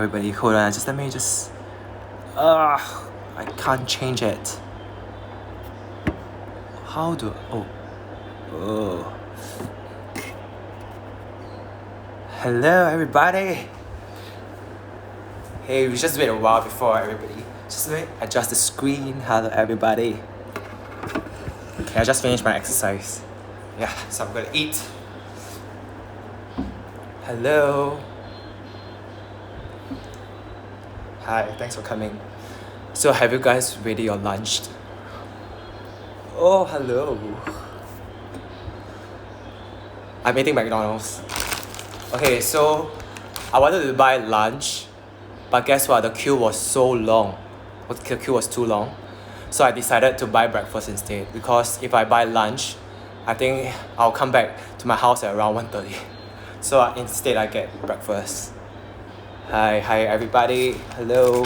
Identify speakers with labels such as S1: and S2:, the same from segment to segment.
S1: everybody. Hold on, just let me just... I can't change it. How do... Oh. Hello, everybody. Hey, we just wait a while before everybody. Just wait, adjust the screen. Hello, everybody. Okay, I just finished my exercise. Yeah, so I'm gonna eat. Hello. Hi, thanks for coming. So have you guys ready your lunch? Oh, hello. I'm eating McDonald's. Okay, so I wanted to buy lunch, but guess what? The queue was so long. The queue was too long. So I decided to buy breakfast instead, because if I buy lunch, I think I'll come back to my house at around 1:30. So instead I get breakfast. Hi everybody. Hello.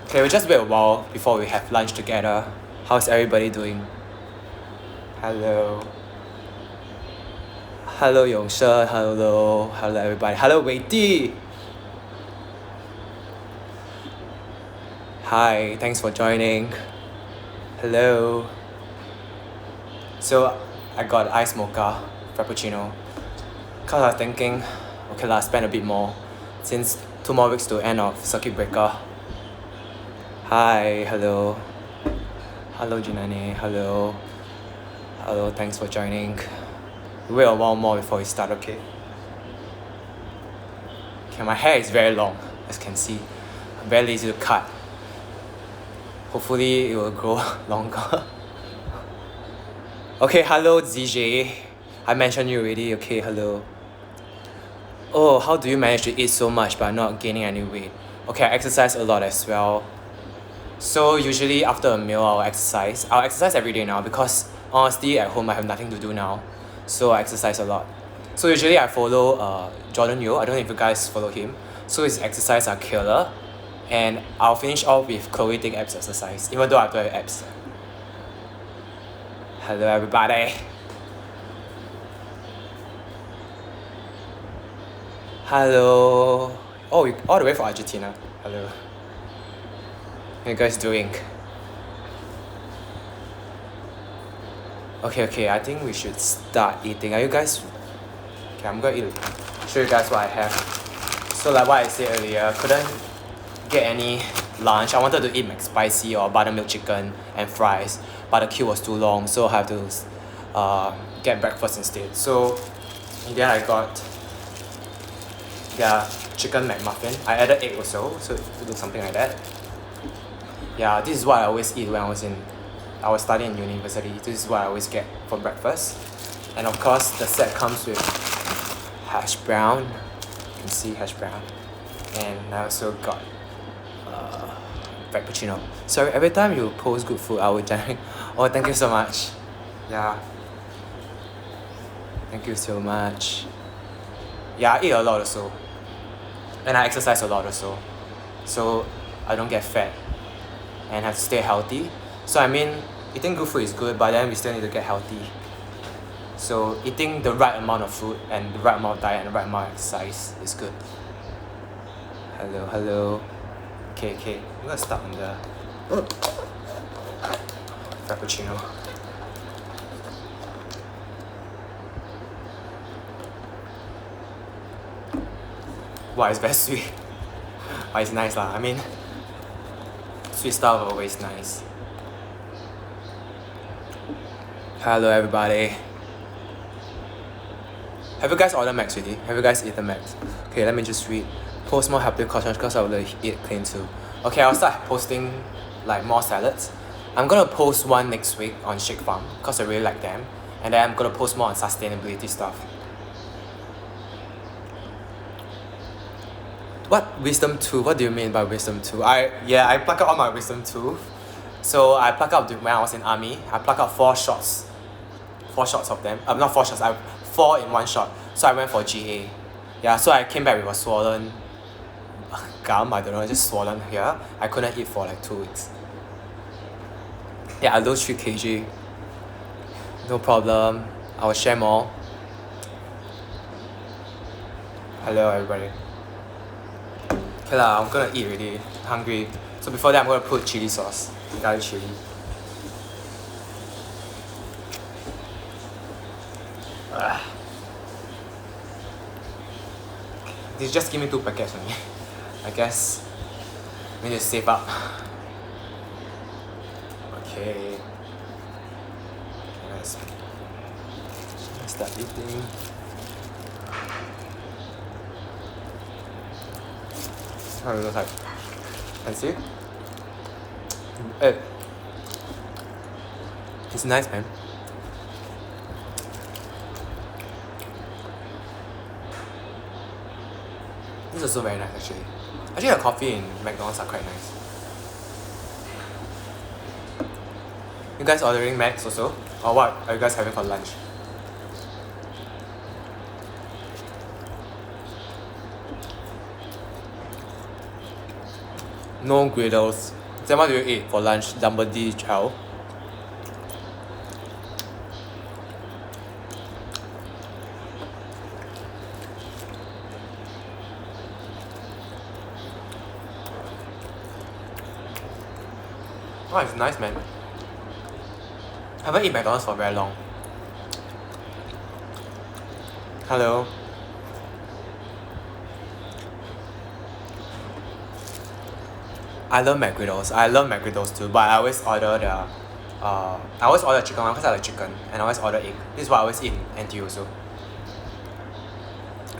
S1: Okay, we'll just wait a while before we have lunch together. How's everybody doing? Hello. Hello Yongshi. Hello everybody. Hello Wei Di. Hi, thanks for joining. Hello. So I got iced mocha frappuccino, cause I was thinking, okay lah, spend a bit more since 2 more weeks to end of circuit breaker. Hi, hello. Hello Junani, hello. Hello, thanks for joining. Wait a while more before we start, okay? Okay, my hair is very long, as you can see. I'm very lazy to cut. Hopefully it will grow longer. Okay, hello ZJ. I mentioned you already, okay, hello. Oh, how do you manage to eat so much but not gaining any weight? Okay, I exercise a lot as well. So usually after a meal I'll exercise. I'll exercise every day now because honestly at home I have nothing to do now. So I exercise a lot. So usually I follow Jordan Yeo. I don't know if you guys follow him. So his exercise are killer. And I'll finish off with Chloe Ting abs exercise, even though I don't have abs. Hello everybody. Hello. Oh, you all the way from Argentina. Hello. How you guys doing? Okay, I think we should start eating. Are you guys... Okay, I'm gonna show you guys what I have. So like what I said earlier, couldn't get any lunch. I wanted to eat McSpicy or buttermilk chicken and fries, but the queue was too long, so I have to get breakfast instead. So in the end I got chicken McMuffin. I added egg also, so it looks something like that. Yeah, this is what I always eat when I was studying in university. This is what I always get for breakfast. And of course the set comes with hash brown. You can see hash brown. And I also got frappuccino. Sorry, every time you post good food I will generate... Oh, thank you so much. Yeah, thank you so much. Yeah, I eat a lot also, and I exercise a lot also, so I don't get fat and have to stay healthy. So I mean, eating good food is good, but then we still need to get healthy. So eating the right amount of food and the right amount of diet and the right amount of exercise is good. Hello. Okay, I'm gonna start on the frappuccino. Wow, it's very sweet. But it's nice lah. I mean, sweet stuff are always nice. Hello everybody. Have you guys ordered Macs already? Have you guys eaten Macs? Okay, let me just read. Post more healthy content because I will eat clean too. Okay, I'll start posting like more salads. I'm gonna post one next week on Shake Farm because I really like them, and then I'm gonna post more on sustainability stuff. What wisdom tooth? What do you mean by wisdom tooth? I pluck out all my wisdom tooth. So I pluck out when I was in army. I pluck out 4 shots of them. Not 4 shots. 4 in 1 shot. So I went for GA. Yeah. So I came back with a swollen gum. I don't know, just swollen here. I couldn't eat for like 2 weeks. Yeah, I lose 3 kg. No problem. I will share more. Hello everybody. Okay lah, I'm gonna eat already. Hungry. So before that, I'm gonna put chili sauce, garlic chili. They just give me 2 packets only. I guess we need to save up. Okay. Let's start eating. How does it look like? Can you see? It's nice, man. This is also very nice actually. Actually the coffee in McDonald's are quite nice. You guys ordering Macs also? Or what are you guys having for lunch? No griddles. Then what do you eat for lunch? Number D12. Oh, it's nice, man. I haven't eaten McDonald's for very long. Hello. I love McGriddles. I love McGriddles too, but I always order chicken one because I like chicken, and I always order egg. This is what I always eat in NTU also.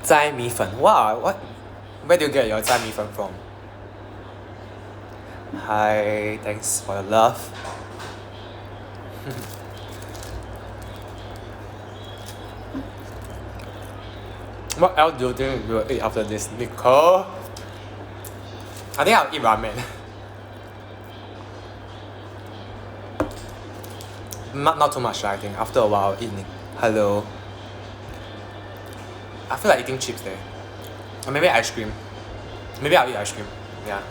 S1: 斋米粉. Wow, what? Where do you get your 斋米粉 from? Hi, thanks for the love. What else do you think we will eat after this, Nicole? I think I'll eat ramen. Not too much, I think. After a while, I'll eat. Hello. I feel like eating chips there. Or maybe ice cream. Maybe I'll eat ice cream. Yeah.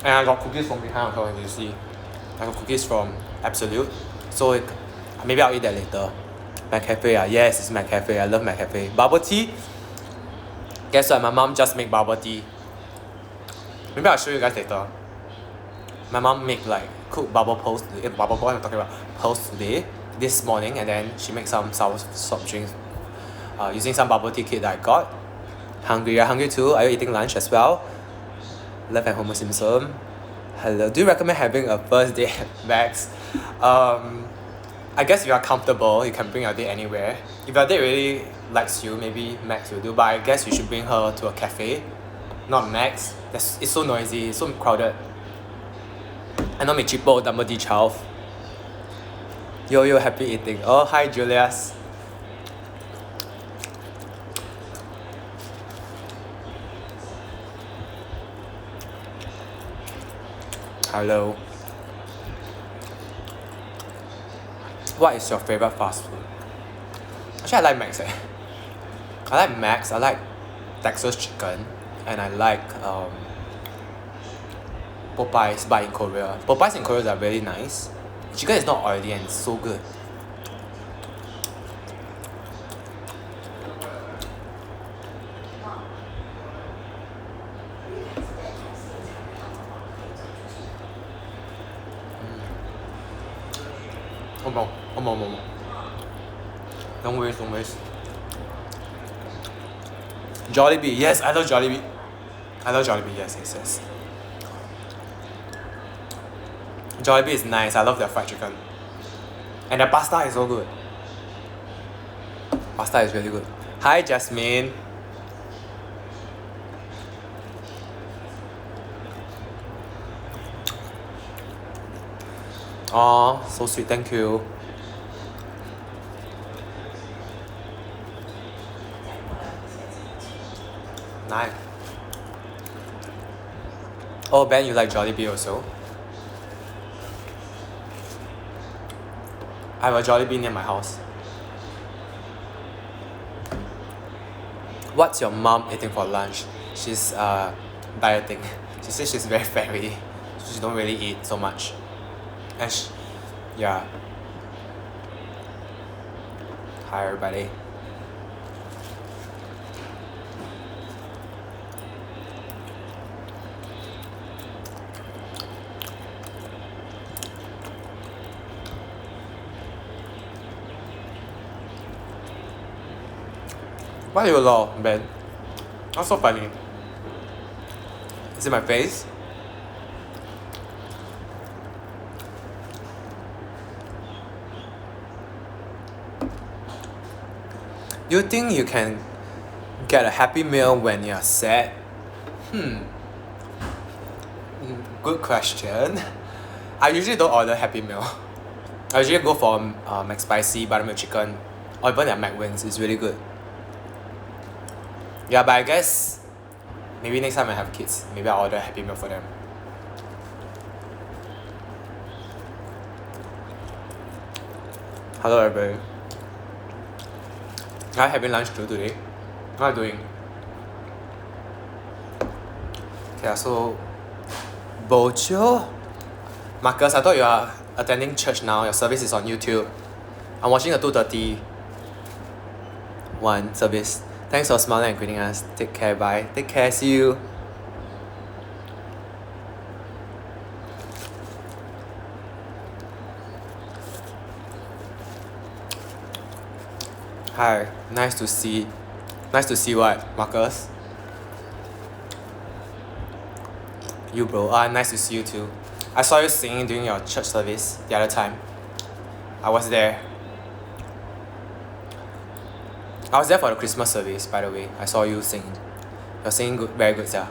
S1: And I got cookies from behind also, as you see. I got cookies from Absolut. So maybe I'll eat that later. McCafe, yes, it's McCafe. I love McCafe. Bubble tea. Guess what? My mom just make bubble tea. Maybe I'll show you guys later. My mom make cook bubble pearls. Bubble pearls I'm talking about pearls today, this morning, and then she makes some soft drinks. Using some bubble tea kit that I got. Hungry? You're hungry too? Are you eating lunch as well? Love and Homer Simpson. Hello. Do you recommend having a first date at Max? I guess if you are comfortable, you can bring your date anywhere. If your date really likes you, maybe Max will do. But I guess you should bring her to a cafe, not Max. It's so noisy, it's so crowded. I know me cheapo, number D12. Yo, happy eating. Oh, hi Julius. Hello. What is your favorite fast food? Actually, I like Max. I like Max. I like Texas chicken, and I like Popeyes, but in Korea. Popeyes in Korea are really nice. Chicken is not oily and it's so good. 어머. Don't waste. Jollibee, yes, I love Jollibee. Yes. Jollibee is nice. I love their fried chicken. And their pasta is so good. Pasta is really good. Hi, Jasmine. Oh, so sweet. Thank you. Nice. Oh, Ben, you like Jollibee also? I have a Jollibee near my house. What's your mom eating for lunch? She's dieting. She says she's very fat already, so she don't really eat so much. And yeah. Hi everybody. Why you laugh, Ben? Not so funny. Is it my face? Do you think you can get a happy meal when you're sad? Good question. I usually don't order happy meal. I usually go for McSpicy, buttermilk chicken, or even at McWings. It's really good. Yeah, but I guess maybe next time I have kids, maybe I'll order a happy meal for them. Hello everybody. I'm having lunch too today. What am I doing? Okay, so Bocho? Marcus, I thought you are attending church now. Your service is on YouTube. I'm watching the 2:31 service. Thanks for smiling and greeting us. Take care, bye. Take care, see you. Hi, nice to see what, Marcus? You bro, nice to see you too. I saw you singing during your church service the other time. I was there. I was there for the Christmas service, by the way. I saw you singing. You're singing good, very good, yeah.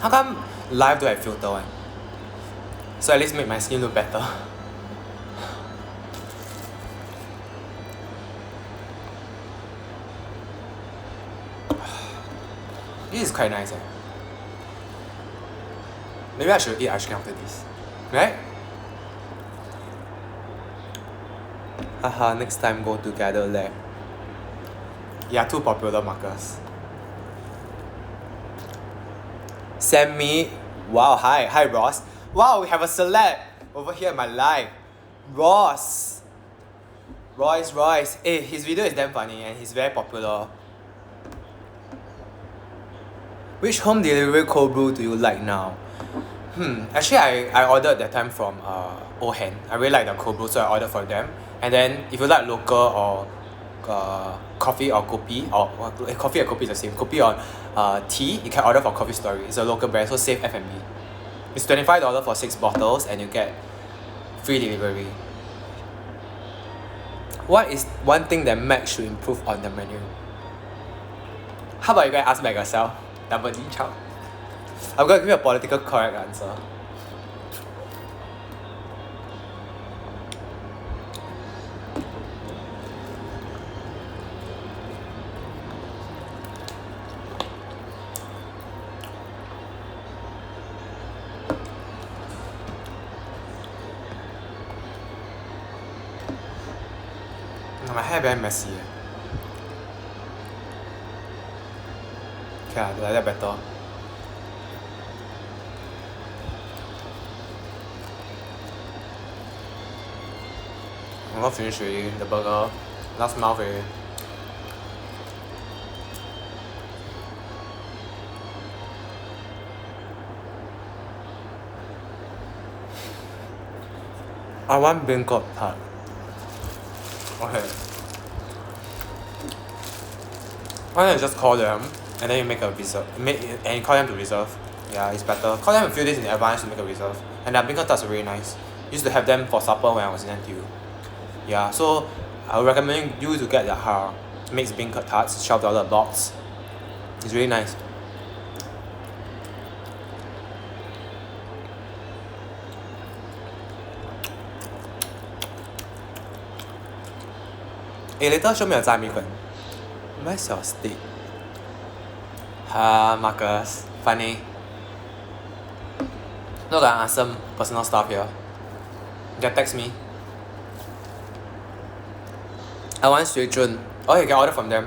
S1: How come live do I filter one? So at least make my skin look better. This is quite nice, eh? Maybe I should eat ice cream after this. Right? Haha, next time go together leh. Yeah, too popular, Marcus. Send me. Wow, hi Ross. Wow, we have a celeb over here in my live. Ross. Royce. Hey, his video is damn funny and he's very popular. Which home delivery cold brew do you like now? Actually I ordered that time from Ohen. I really like the cold brew, so I ordered from them. And then if you like local or coffee or kopi, or coffee and kopi is the same. Kopi or tea, you can order from Coffee Story. It's a local brand, so save F&B. It's $25 for 6 bottles and you get free delivery. What is one thing that Mac should improve on the menu? How about you guys ask back yourself? Double D chow. I'm gonna give you a political correct answer. My hair very messy. Okay, like that better. I'm not finished already, the burger. Last mouth already. I want Beancurd Tart. Okay. Why don't you just call them and then you make a reserve, and you call them to reserve. Yeah, it's better. Call them a few days in advance to make a reserve. And their Beancurd Tarts are really nice. Used to have them for supper when I was in NTU. Yeah, so I would recommend you to get the mixed Beancurd Tarts, $12 a box. It's really nice. Hey, later show me your 炸米粉. Where's your steak? Marcus. Funny. Not gonna ask some personal stuff here. You can text me. I want Sui Chun. Oh, you can order from them.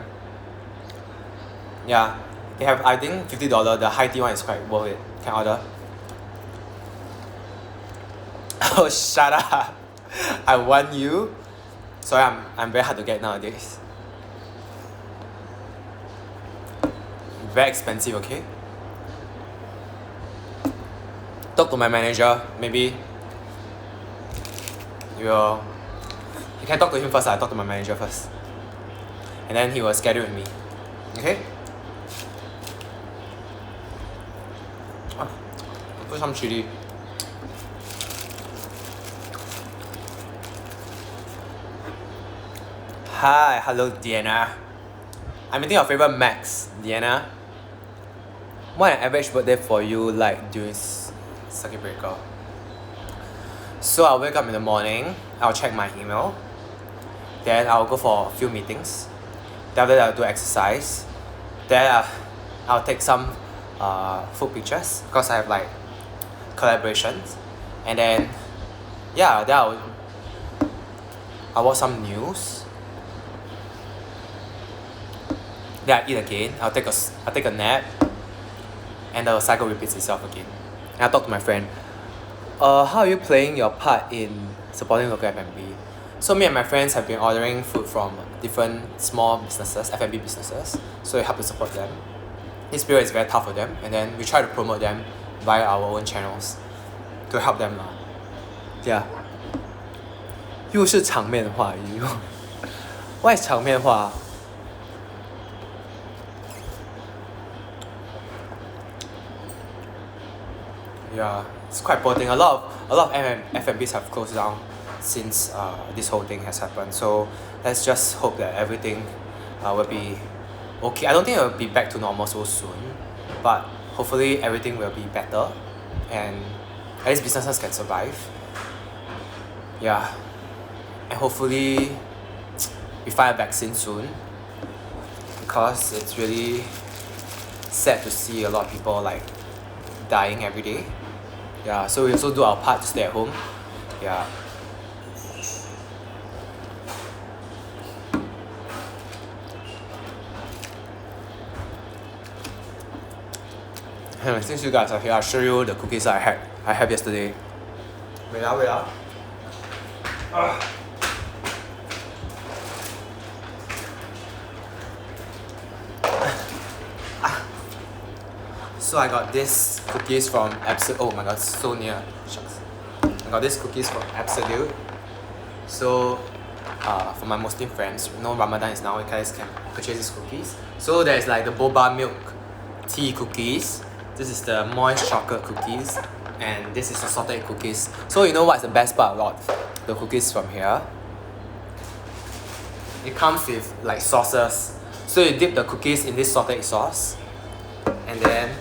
S1: Yeah. They have, I think, $50. The high tea one is quite worth it. Can order. Oh, shut up. I want you. Sorry, I'm very hard to get nowadays. very expensive, okay? Talk to my manager, maybe you can talk to him first. I talk to my manager first, and then he will schedule with me. Okay? Put some chili. Hi, hello Diana. I'm meeting your favorite Max, Diana. What an average birthday for you like during circuit breaker? So I'll wake up in the morning, I'll check my email, then I'll go for a few meetings, then after that I'll do exercise, then I'll take some food pictures because I have like collaborations, and then yeah, then I'll watch some news, then I eat again, I'll take a nap, and the cycle repeats itself again. And I'll talk to my friend. How are you playing your part in supporting local F&B? So me and my friends have been ordering food from different small businesses, F&B businesses, so we help to support them. This period is very tough for them, and then we try to promote them via our own channels to help them. Yeah. 又是场面话语。What is 场面话? Yeah, it's quite poor thing. A lot of F&Bs have closed down since this whole thing has happened. So let's just hope that everything will be okay. I don't think it will be back to normal so soon, but hopefully everything will be better, and at least businesses can survive. Yeah, and hopefully we find a vaccine soon, because it's really sad to see a lot of people like dying every day. Yeah, so we also do our part to stay at home. Yeah. Since you guys are here, I'll show you the cookies I had yesterday. Wait. So I got this cookies from Absolut. Oh my god, so near. Shucks. I got these cookies from Absolut. So for my Muslim friends, you know Ramadan is now, you guys can purchase these cookies. So there's like the boba milk tea cookies. This is the moist chocolate cookies, and this is the salted egg cookies. So you know what's the best part about the cookies from here? It comes with like sauces. So you dip the cookies in this salted egg sauce, and then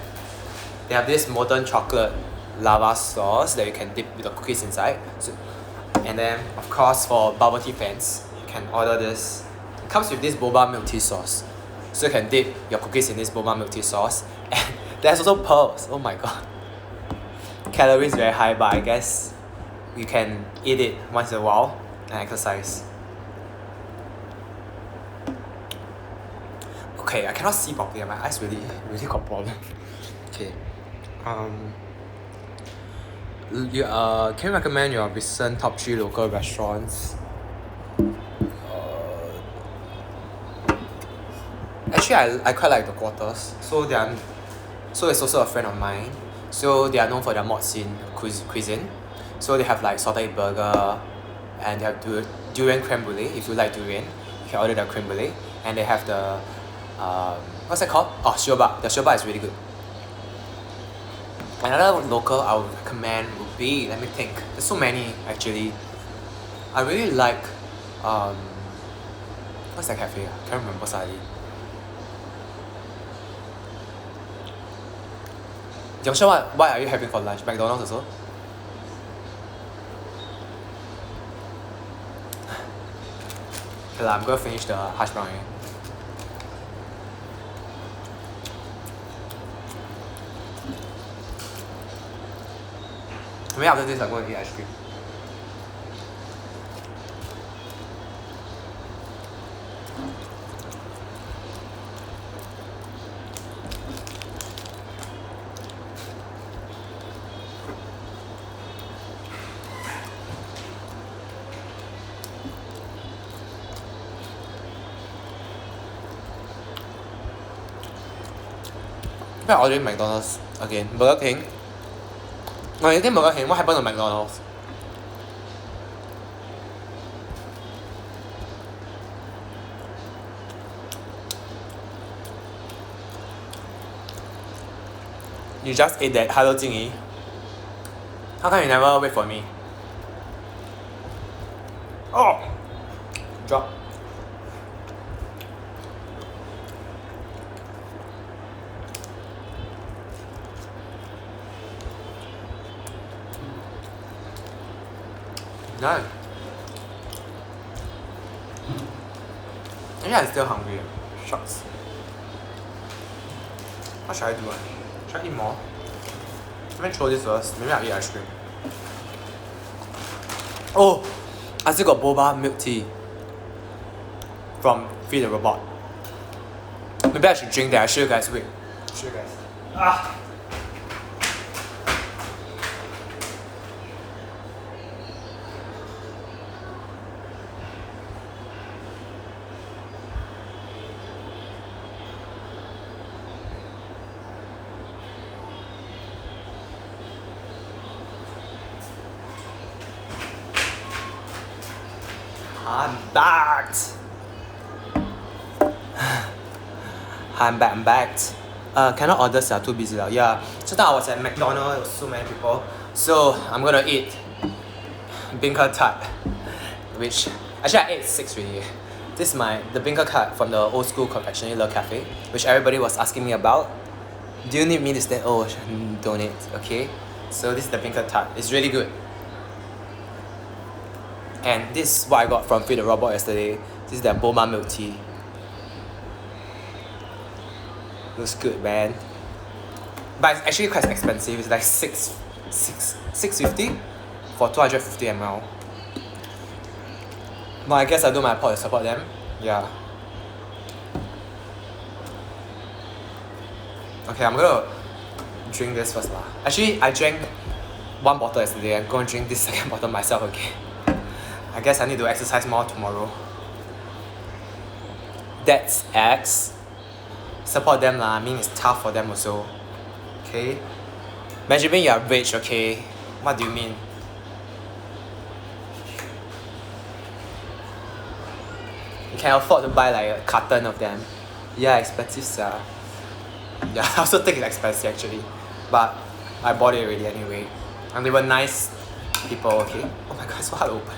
S1: they have this molten chocolate lava sauce that you can dip with the cookies inside. So, and then of course for bubble tea fans, you can order this. It comes with this boba milk tea sauce. So you can dip your cookies in this boba milk tea sauce. And there's also pearls. Oh my god. Calories very high, but I guess you can eat it once in a while and exercise. Okay, I cannot see properly. My eyes really got problem. Okay. Can you recommend your recent top 3 local restaurants? Actually, I quite like the Quarters. So it's also a friend of mine. So they are known for their mod scene cuisine. So they have like salted egg burger, and they have durian creme brulee. If you like durian, you can order their creme brulee. And they have the what's that called? Oh, sioba. The sioba is really good. Another local I would recommend would be, let me think, there's so many actually. I really like what's that cafe? I can't remember suddenly. Yongshan, what are you having for lunch? McDonald's also? Okay lah, I'm gonna finish the hash brown again. Maybe after this I'm going to eat ice cream. I'm ordering McDonald's again. Burger King. No, you think Burger King? What happened to McDonald's? You just ate that. Hello, Jingyi. How come you never wait for me? Oh! Drop. No. Maybe I'm still hungry. Shucks. What should I do? Should I eat more? Let me throw this first. Maybe I'll eat ice cream. Oh! I still got boba milk tea from Feed the Robot. Maybe I should drink that. I'll show you guys. Wait. I'll show you guys. Ah! I'm back. I'm back. Cannot order, sir. Too busy now. Yeah. Just now I was at McDonald. There was so many people. So I'm gonna eat Beancurd Tart, which actually I ate 6 really. This is the Beancurd Tart from the old school Confectionery cafe, which everybody was asking me about. Do you need me to stay? Oh, donate. Okay. So this is the Beancurd Tart. It's really good. And this is what I got from Feed the Robot yesterday. This is their boba milk tea. Looks good, man. But it's actually quite expensive. It's like $6.50 for 250 ml. But I guess I do my part to support them. Yeah. Okay, I'm gonna drink this first lah. Actually, I drank 1 bottle yesterday. I'm gonna drink this second bottle myself again. I guess I need to exercise more tomorrow. That's X. Support them lah. I mean, it's tough for them also. Okay. Benjamin, you are rich. Okay. What do you mean? You can afford to buy like a carton of them. Yeah, expensive sir. Yeah, I also think it's expensive actually, but I bought it already anyway. And they were nice people. Okay. Oh my god, it's so hard to open.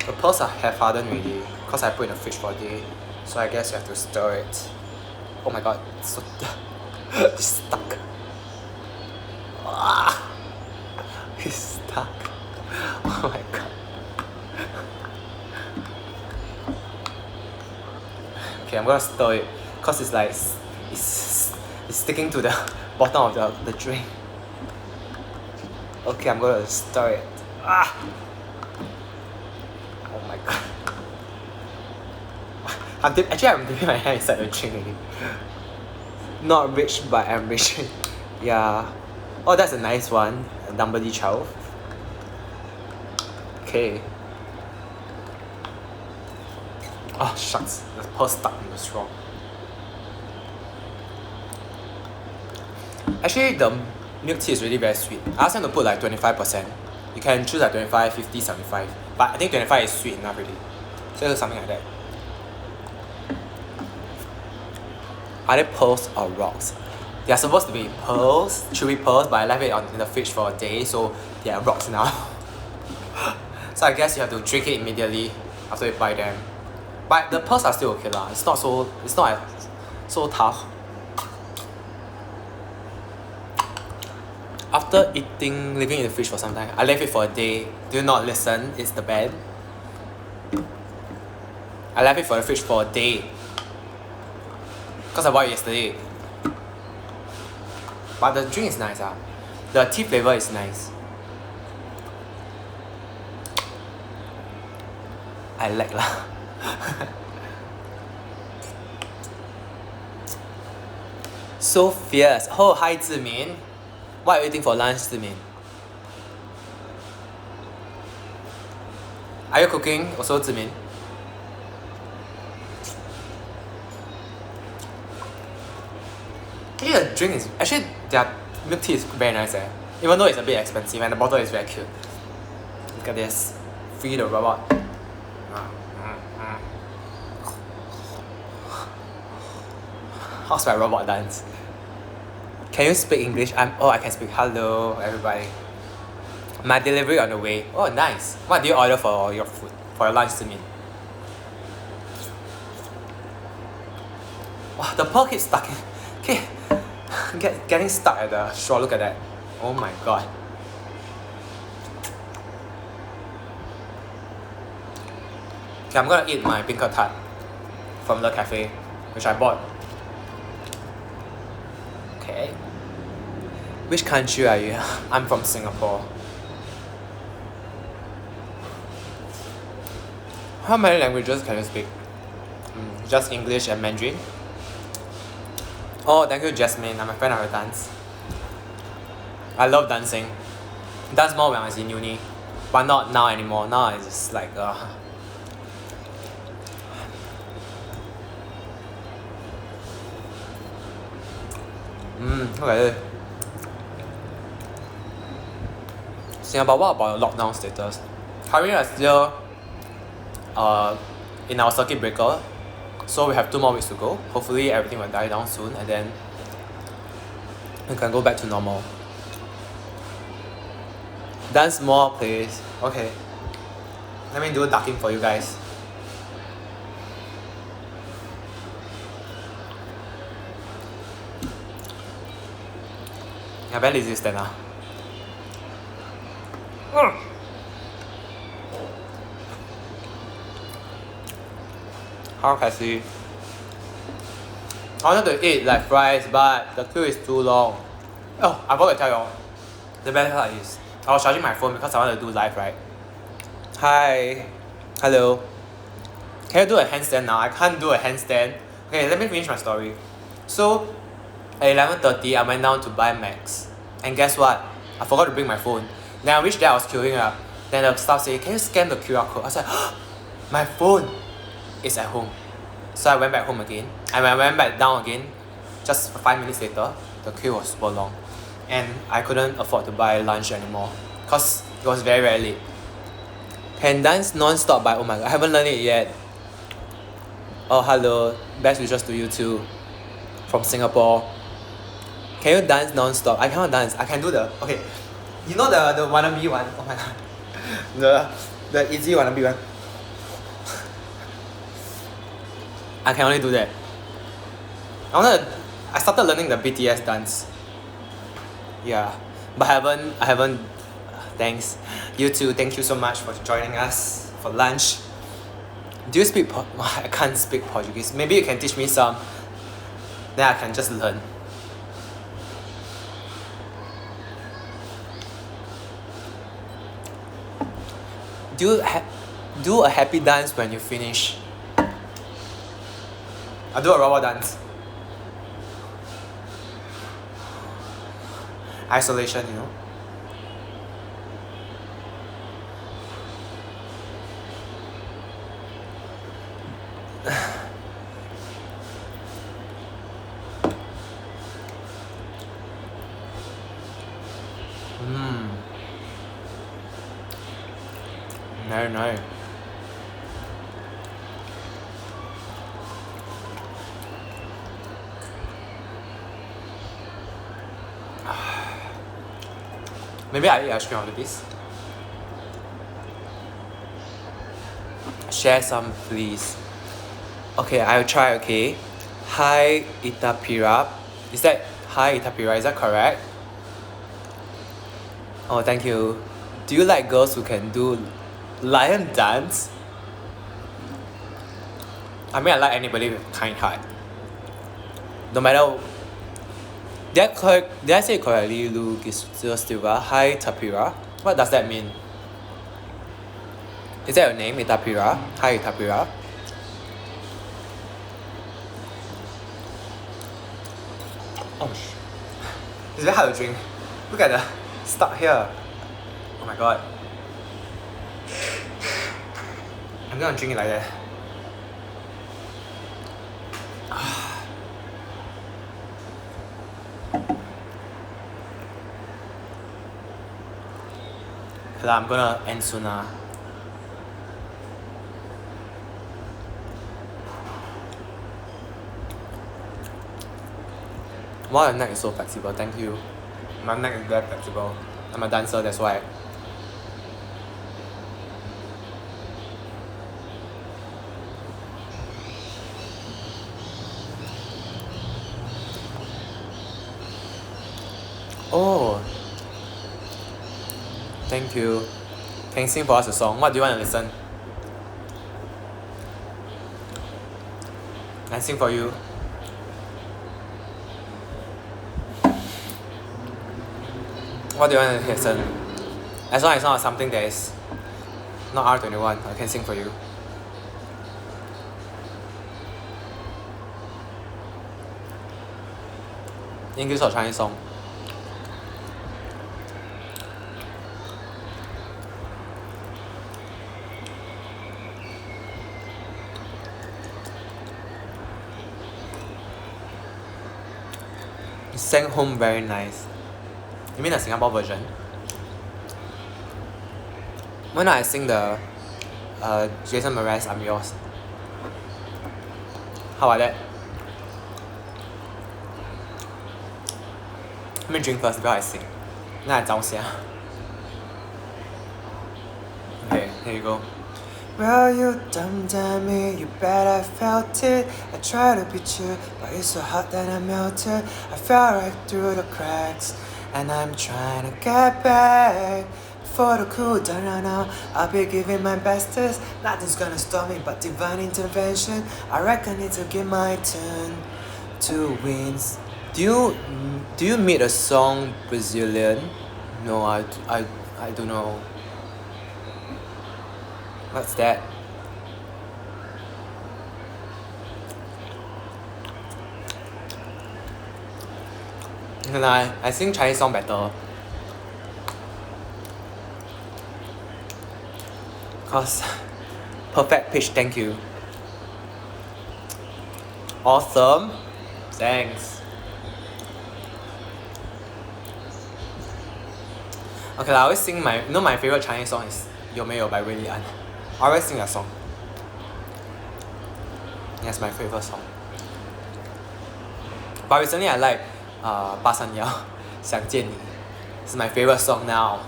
S1: The pearls are half hardened already because I put in the fridge for a day. So I guess you have to stir it. Oh my god, it's so it's stuck. Ah, it's stuck. Oh my god. Okay, I'm gonna stir it because it's like it's sticking to the bottom of the drink. Okay, I'm gonna stir it. Ah. Oh my god. I'm dipping my hand inside the drink already. Not rich, but I'm rich. Yeah. Oh, that's a nice one. Number 12. Okay. Oh, shucks. The pearl stuck in the straw. Actually, the milk tea is really very sweet. I asked them to put like 25%. You can choose like 25, 50, 75. But I think 25 is sweet enough already. So something like that. Are they pearls or rocks? They are supposed to be pearls, chewy pearls, but I left it in the fridge for a day, so they are rocks now. So I guess you have to drink it immediately after you buy them. But the pearls are still okay lah. It's not so tough. After leaving in the fridge for some time, I left it for a day. Do not listen, it's the bad. I left it for the fridge for a day. Because I bought it yesterday. But the drink is nice. The tea flavour is nice. I like lah. So fierce. Oh, hi Zimin. What are you eating for lunch, Zimin? Are you cooking also, Zimin? Actually, the drink is actually their milk tea is very nice even though it's a bit expensive and the bottle is very cute. Look at this, free the robot. How's my robot dance? Can you speak English? I can speak. Hello, everybody. My delivery on the way. Oh, nice. What do you order for your food? For your lunch, to me? Wow, the pearl keeps stuck. Okay, getting stuck at the straw. Look at that. Oh my god. Okay, I'm gonna eat my Beancurd tart from the cafe, which I bought. Okay. Which country are you? I'm from Singapore. How many languages can you speak? Just English and Mandarin? Oh, thank you, Jasmine. I'm a fan of your dance. I love dancing. Dance more when I was in uni, but not now anymore. Now it's just like Look at it. Singapore, what about the lockdown status? Currently, we're still in our circuit breaker, so we have 2 more weeks to go. Hopefully, everything will die down soon, and then we can go back to normal. Dance more, please. Okay. Let me do ducking for you guys. I'm very lazy stand now. How can I see? I wanted to eat like fries, but the queue is too long. Oh, I forgot to tell y'all. The best part is I was charging my phone because I wanted to do live, right? Hi. Hello. Can you do a handstand now? I can't do a handstand. Okay, let me finish my story. So, at 11:30, I went down to buy Macs. And guess what? I forgot to bring my phone. Then I reached there, I was queuing up. Then the staff said, can you scan the QR code? I was like, my phone is at home. So I went back home again. And when I went back down again, just 5 minutes later, the queue was super long. And I couldn't afford to buy lunch anymore because it was very, very late. Can dance non-stop, but oh my god, I haven't learned it yet. Oh, hello. Best wishes to you too. From Singapore. Can you dance non-stop? I cannot dance. I can do the... Okay. You know the wannabe one? Oh my god. The easy wannabe one. I can only do that. I started learning the BTS dance. Yeah. But I haven't... Thanks. You too. Thank you so much for joining us for lunch. Do you speak... I can't speak Portuguese. Maybe you can teach me some. Then I can just learn. Do a happy dance when you finish. I'll do a robot dance. Isolation, you know. No. Maybe I eat ice cream out of this. Share some, please. Okay, I'll try. Okay. Hi Itapira. Is that hi Itapira? Is that correct? Oh, thank you. Do you like girls who can do lion dance? I mean, I like anybody with kind heart. No matter... Did I say it correctly? Silva. Hi Tapira. What does that mean? Is that your name, Itapira? Hi Itapira. Oh, it's very hard to drink. Look at the stuck here. Oh my god. I'm gonna drink it like that. Okay, I'm gonna end soon now. Wow, your neck is so flexible, thank you. My neck is very flexible. I'm a dancer, that's why. Oh, thank you. Can you sing for us a song? What do you want to listen? I sing for you. What do you want to listen? As long as it's not something that is not R21, I can sing for you. English or Chinese song? You sang Home very nice. You mean the Singapore version? Why not I sing the Jason Mraz, I'm Yours? How about that? Let me drink first before I sing. Then I 照下. Okay, here you go. Well, you dumped on me, you bet I felt it. I tried to beat you, but it's so hot that I melted. I fell right through the cracks, and I'm trying to get back. For the cool down now, I'll be giving my bestest. Nothing's gonna stop me but divine intervention. I reckon it's to give my turn to wins. Do you meet a song Brazilian? No, I don't know. What's that? And I sing Chinese song better. Cause perfect pitch, thank you. Awesome. Thanks. Okay, I always sing my favorite Chinese song is 有没有 by Willie An. I always sing that song. That's my favorite song. But recently I like 831想见你. It's my favorite song now.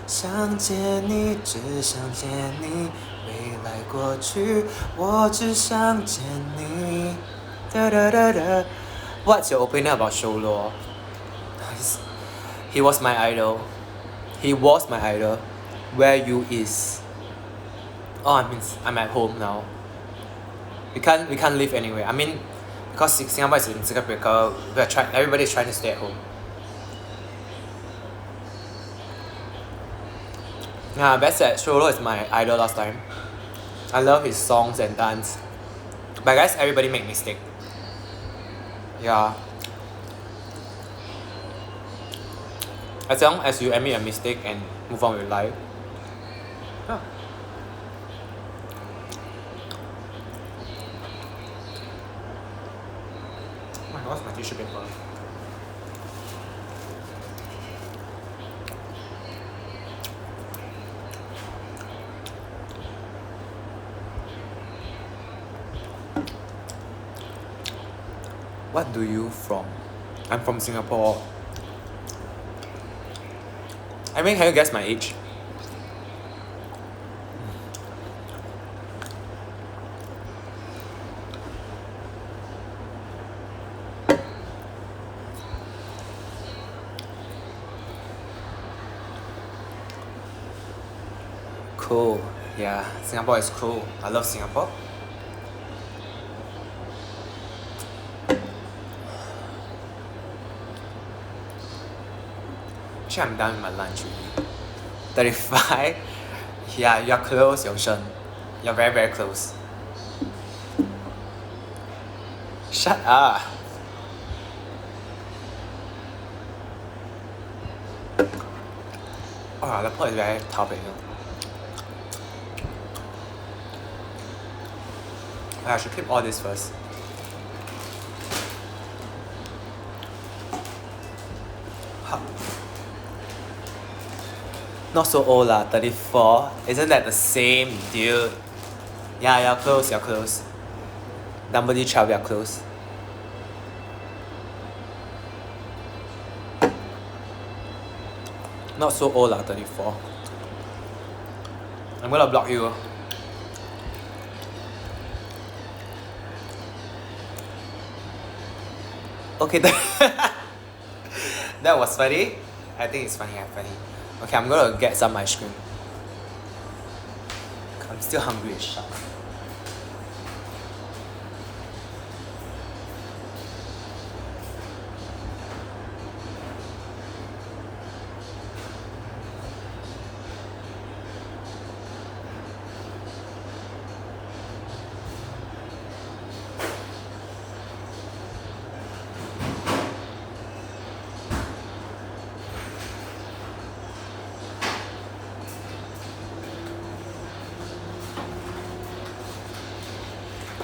S1: 想见你，只想见你，未来过去，我只想见你。Da da da da. What's your opinion about Sholo? He was my idol. He was my idol. Where you is? Oh, I'm at home now. We can't live anywhere. I mean, because Singapore is in circuit breaker, everybody's trying to stay at home. Yeah, best that Sholo is my idol last time. I love his songs and dance. But guys, everybody make mistake. Yeah. As long as you admit a mistake and move on with life. Yeah. Oh my god, my tissue paper. What do you from? I'm from Singapore. I mean, can you guess my age? Cool. Yeah, Singapore is cool. I love Singapore. Actually, I'm done with my lunch really. 35? Yeah, you're close, Yongshen. You're very, very close. Shut up. Oh, the pot is very tough. I should keep all this first. Not so old lah, 34. Isn't that the same, dude? Yeah, you're close, you're close. Number 12, you're close. Not so old lah, 34. I'm gonna block you. Okay, that was funny. I think it's funny, Okay, I'm gonna get some ice cream. I'm still hungry as shit.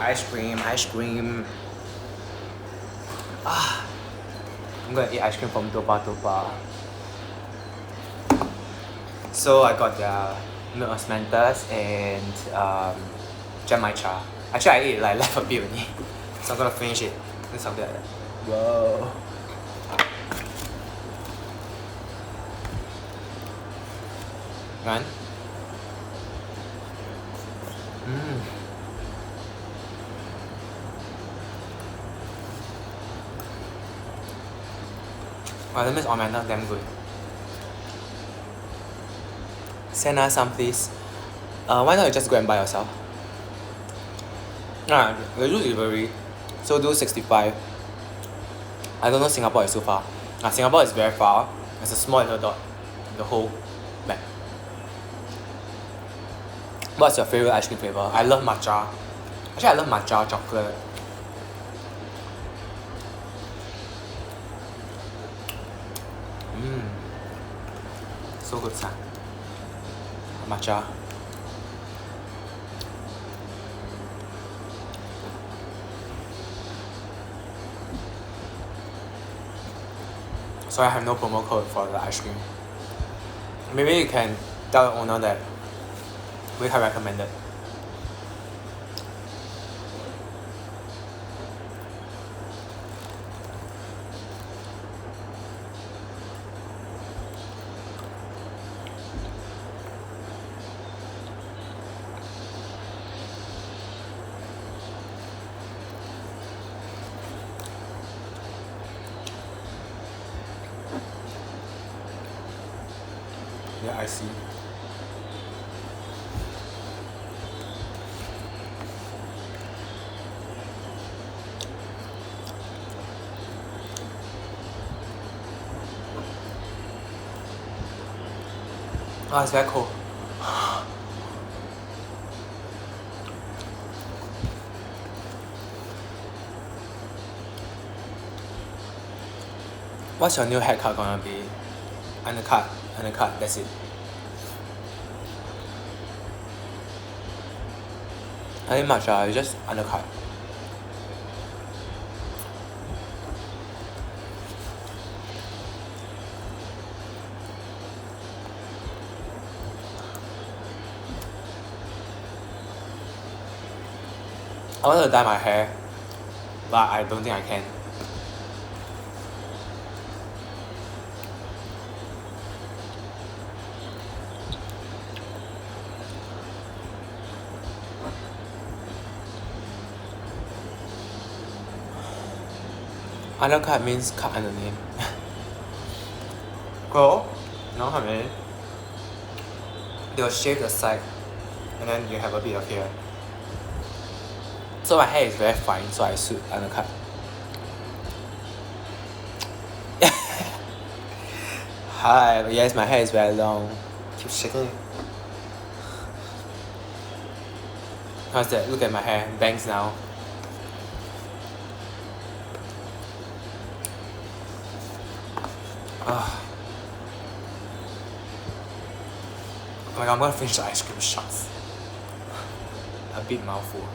S1: Ice cream. I'm gonna eat ice cream from Dopa. So I got the milk Osmanthus and Genmaicha. Actually, I ate like left a bit only, so I'm gonna finish it. It's something like that. Whoa. Run. Wow, the Miss Osmanthus damn good. Send us some please. Why not you just go and buy yourself? They do delivery, so do 65. I don't know Singapore is so far. Singapore is very far. It's a small little dot, the whole map. What's your favorite ice cream flavor? I love matcha. Actually, I love matcha chocolate. So good, son. Matcha. Sorry, I have no promo code for the ice cream. Maybe you can tell the owner that we have recommended. Yeah, I see. Oh, it's very cold. What's your new haircut gonna be? Undercut, that's it. Nothing much, you just undercut. I want to dye my hair, but I don't think I can. Undercut means cut underneath. Go? No, honey. They'll shave the side, and then you have a bit of hair. So my hair is very fine, so I should undercut. Hi, but yes, my hair is very long. Keep shaking. How's that? Look at my hair, bangs now. Oh my god, I'm gonna finish the ice cream shots. A big mouthful.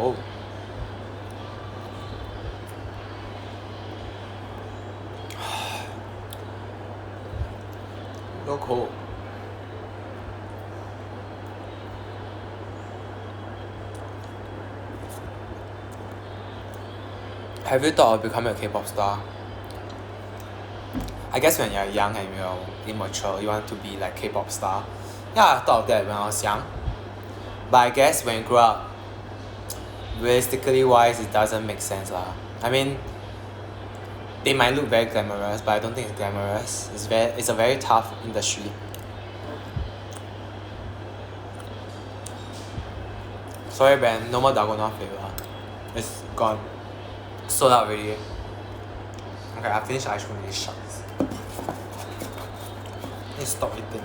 S1: Oh. Have you thought of becoming a K-pop star? I guess when you're young and you're immature, you want to be like K-pop star. Yeah, I thought of that when I was young. But I guess when you grow up, realistically wise, it doesn't make sense lah. I mean, they might look very glamorous, but I don't think it's glamorous. It's a very tough industry. Sorry Ben, no more dalgona flavour. It's gone. Sold out already. Okay, I finished the ice cream in these shots. Need to stop eating.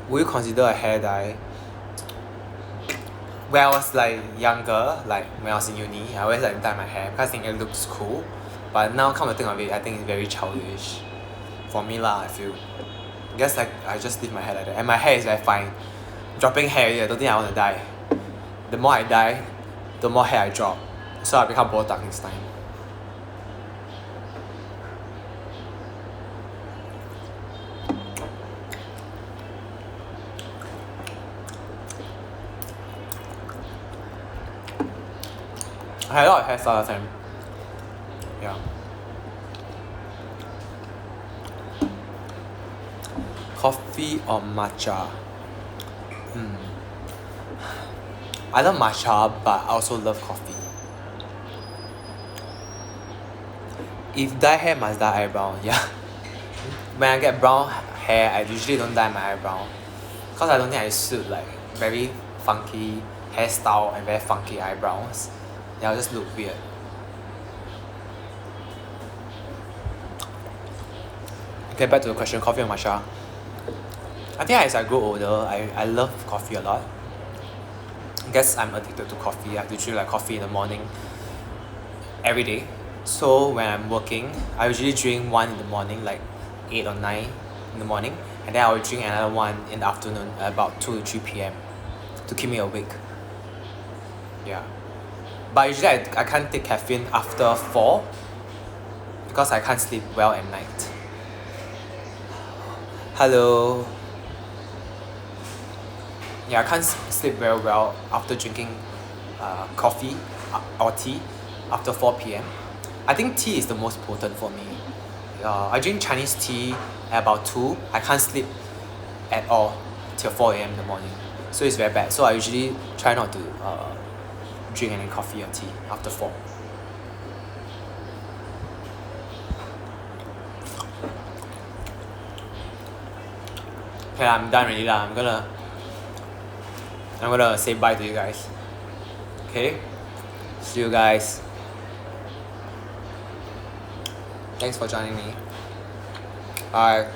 S1: Would you consider a hair dye? When I was like younger, like when I was in uni, I always like dye my hair because I think it looks cool. But now come to think of it, I think it's very childish. For me lah, I feel. I guess like I just leave my hair like that. And my hair is very fine. Dropping hair already, I don't think I want to dye. The more I dye, the more hair I drop. So I become botak next time. I had a lot of hairstyle last time. Yeah. Coffee or matcha? I love matcha, but I also love coffee. If dye hair, must dye eyebrow. Yeah. When I get brown hair, I usually don't dye my eyebrow. Because I don't think I suit like very funky hairstyle and very funky eyebrows. Yeah, I'll just look weird. Okay, back to the question, coffee or matcha? I think as I grow older, I love coffee a lot. I guess I'm addicted to coffee. I have to drink like coffee in the morning every day. So when I'm working, I usually drink one in the morning, like 8 or 9 in the morning. And then I will drink another one in the afternoon at about 2 to 3 p.m. to keep me awake. Yeah. But usually I can't take caffeine after 4 because I can't sleep well at night. Hello. Yeah, I can't sleep very well after drinking coffee or tea after 4 p.m. I think tea is the most potent for me. I drink Chinese tea at about 2. I can't sleep at all till 4 a.m. in the morning. So it's very bad. So I usually try not to drink any coffee or tea after 4. Okay, I'm done already lah. I'm gonna say bye to you guys. Okay? See you guys. Thanks for joining me. Bye.